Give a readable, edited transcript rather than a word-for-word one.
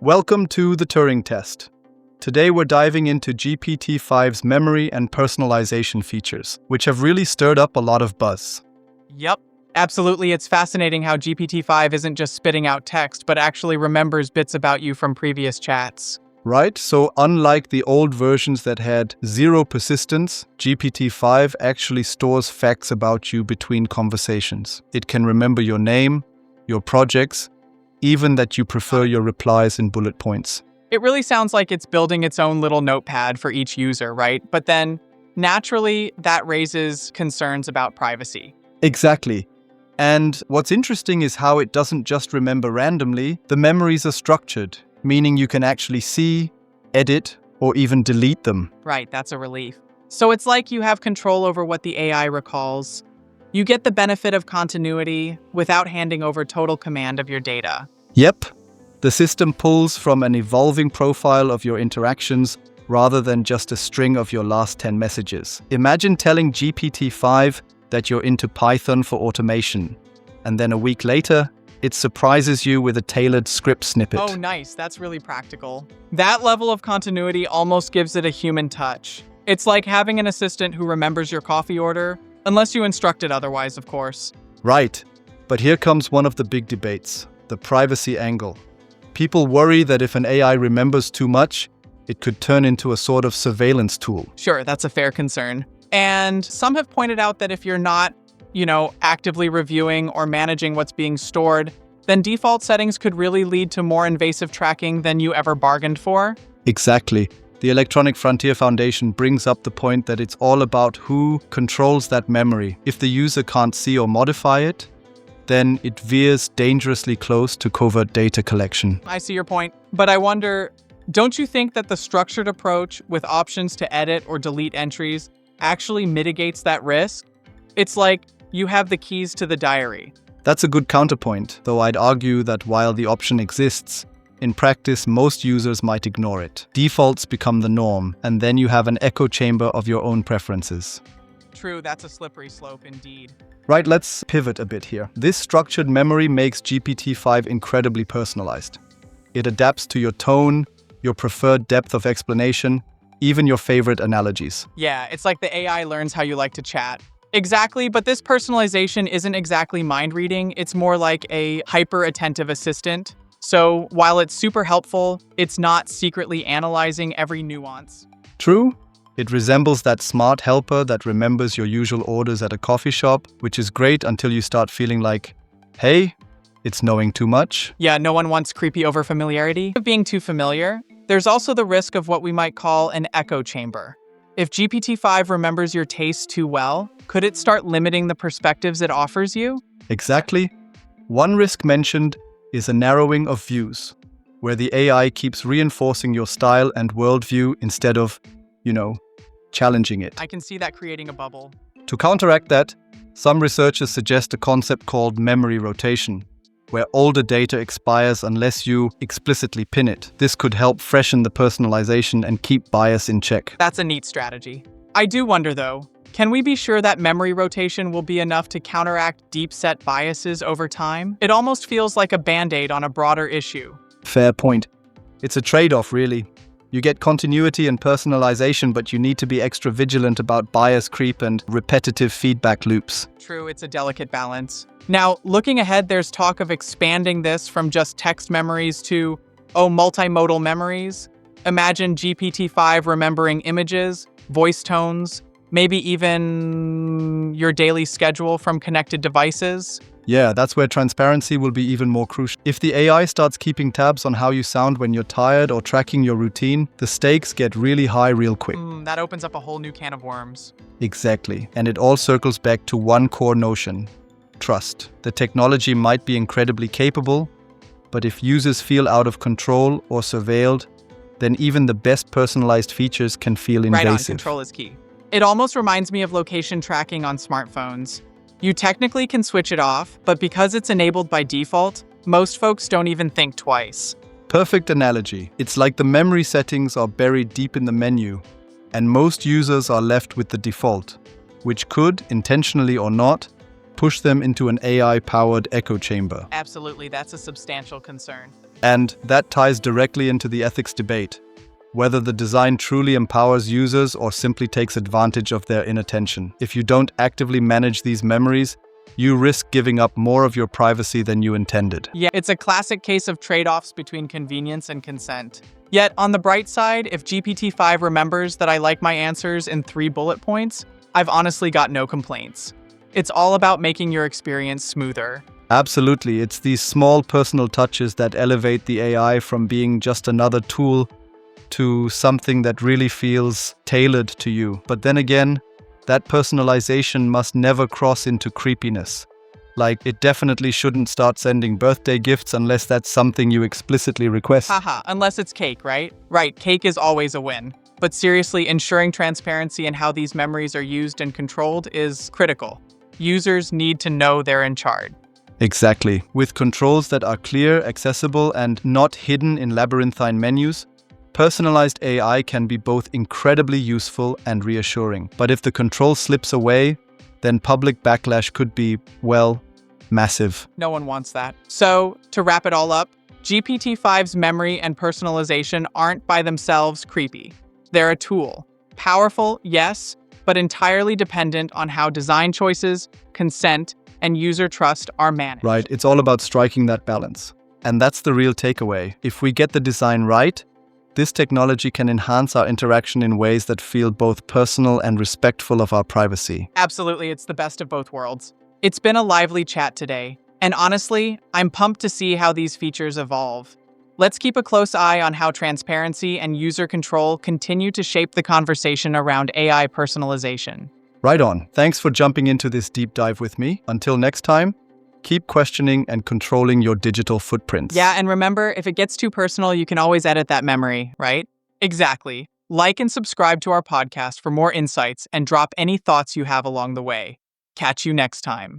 Welcome to the Turing Test. Today we're diving into GPT-5's memory and personalization features, which have really stirred up a lot of buzz. Yep, absolutely. It's fascinating how GPT-5 isn't just spitting out text, but actually remembers bits about you from previous chats. Right? So unlike the old versions that had zero persistence, GPT-5 actually stores facts about you between conversations. It can remember your name, your projects, even that you prefer your replies in bullet points. It really sounds like it's building its own little notepad for each user, right? But then, naturally, that raises concerns about privacy. Exactly. And what's interesting is how it doesn't just remember randomly. The memories are structured, meaning you can actually see, edit, or even delete them. Right, that's a relief. So it's like you have control over what the AI recalls. You get the benefit of continuity without handing over total command of your data. Yep. The system pulls from an evolving profile of your interactions rather than just a string of your last 10 messages. Imagine telling GPT-5 that you're into Python for automation, and then a week later, it surprises you with a tailored script snippet. Oh, nice. That's really practical. That level of continuity almost gives it a human touch. It's like having an assistant who remembers your coffee order, unless you instruct it otherwise, of course. Right. But here comes one of the big debates, the privacy angle. People worry that if an AI remembers too much, it could turn into a sort of surveillance tool. Sure, that's a fair concern. And some have pointed out that if you're not, actively reviewing or managing what's being stored, then default settings could really lead to more invasive tracking than you ever bargained for. Exactly. The Electronic Frontier Foundation brings up the point that it's all about who controls that memory. If the user can't see or modify it, then it veers dangerously close to covert data collection. I see your point. But I wonder, don't you think that the structured approach with options to edit or delete entries actually mitigates that risk? It's like you have the keys to the diary. That's a good counterpoint, though I'd argue that while the option exists, in practice, most users might ignore it. Defaults become the norm, and then you have an echo chamber of your own preferences. True, that's a slippery slope indeed. Right, let's pivot a bit here. This structured memory makes GPT-5 incredibly personalized. It adapts to your tone, your preferred depth of explanation, even your favorite analogies. Yeah, it's like the AI learns how you like to chat. Exactly, but this personalization isn't exactly mind reading. It's more like a hyper-attentive assistant. So while it's super helpful, it's not secretly analyzing every nuance. True. It resembles that smart helper that remembers your usual orders at a coffee shop, which is great until you start feeling like, hey, it's knowing too much. Yeah, no one wants creepy over-familiarity. Of being too familiar, there's also the risk of what we might call an echo chamber. If GPT-5 remembers your tastes too well, could it start limiting the perspectives it offers you? Exactly. One risk mentioned is a narrowing of views, where the AI keeps reinforcing your style and worldview instead of, challenging it. I can see that creating a bubble. To counteract that, some researchers suggest a concept called memory rotation, where older data expires unless you explicitly pin it. This could help freshen the personalization and keep bias in check. That's a neat strategy. I do wonder, though, can we be sure that memory rotation will be enough to counteract deep-set biases over time? It almost feels like a band-aid on a broader issue. Fair point. It's a trade-off, really. You get continuity and personalization, but you need to be extra vigilant about bias creep and repetitive feedback loops. True, it's a delicate balance. Now, looking ahead, there's talk of expanding this from just text memories to, multimodal memories. Imagine GPT-5 remembering images, voice tones, maybe even your daily schedule from connected devices. Yeah, that's where transparency will be even more crucial. If the AI starts keeping tabs on how you sound when you're tired or tracking your routine, the stakes get really high real quick. That opens up a whole new can of worms. Exactly. And it all circles back to one core notion: trust. The technology might be incredibly capable, but if users feel out of control or surveilled, then even the best personalized features can feel invasive. Right on, control is key. It almost reminds me of location tracking on smartphones. You technically can switch it off, but because it's enabled by default, most folks don't even think twice. Perfect analogy. It's like the memory settings are buried deep in the menu, and most users are left with the default, which could, intentionally or not, push them into an AI-powered echo chamber. Absolutely, that's a substantial concern. And that ties directly into the ethics debate, whether the design truly empowers users or simply takes advantage of their inattention. If you don't actively manage these memories, you risk giving up more of your privacy than you intended. Yeah, it's a classic case of trade-offs between convenience and consent. Yet, on the bright side, if GPT-5 remembers that I like my answers in 3 bullet points, I've honestly got no complaints. It's all about making your experience smoother. Absolutely, it's these small personal touches that elevate the AI from being just another tool to something that really feels tailored to you. But then again, that personalization must never cross into creepiness. Like, it definitely shouldn't start sending birthday gifts unless that's something you explicitly request. Haha, unless it's cake, right? Right, cake is always a win. But seriously, ensuring transparency in how these memories are used and controlled is critical. Users need to know they're in charge. Exactly. With controls that are clear, accessible, and not hidden in labyrinthine menus, personalized AI can be both incredibly useful and reassuring. But if the control slips away, then public backlash could be, well, massive. No one wants that. So, to wrap it all up, GPT-5's memory and personalization aren't by themselves creepy. They're a tool. Powerful, yes, but entirely dependent on how design choices, consent, and user trust are managed. Right, it's all about striking that balance. And that's the real takeaway. If we get the design right, this technology can enhance our interaction in ways that feel both personal and respectful of our privacy. Absolutely, it's the best of both worlds. It's been a lively chat today, and honestly, I'm pumped to see how these features evolve. Let's keep a close eye on how transparency and user control continue to shape the conversation around AI personalization. Right on. Thanks for jumping into this deep dive with me. Until next time, keep questioning and controlling your digital footprints. Yeah, and remember, if it gets too personal, you can always edit that memory, right? Exactly. Like and subscribe to our podcast for more insights and drop any thoughts you have along the way. Catch you next time.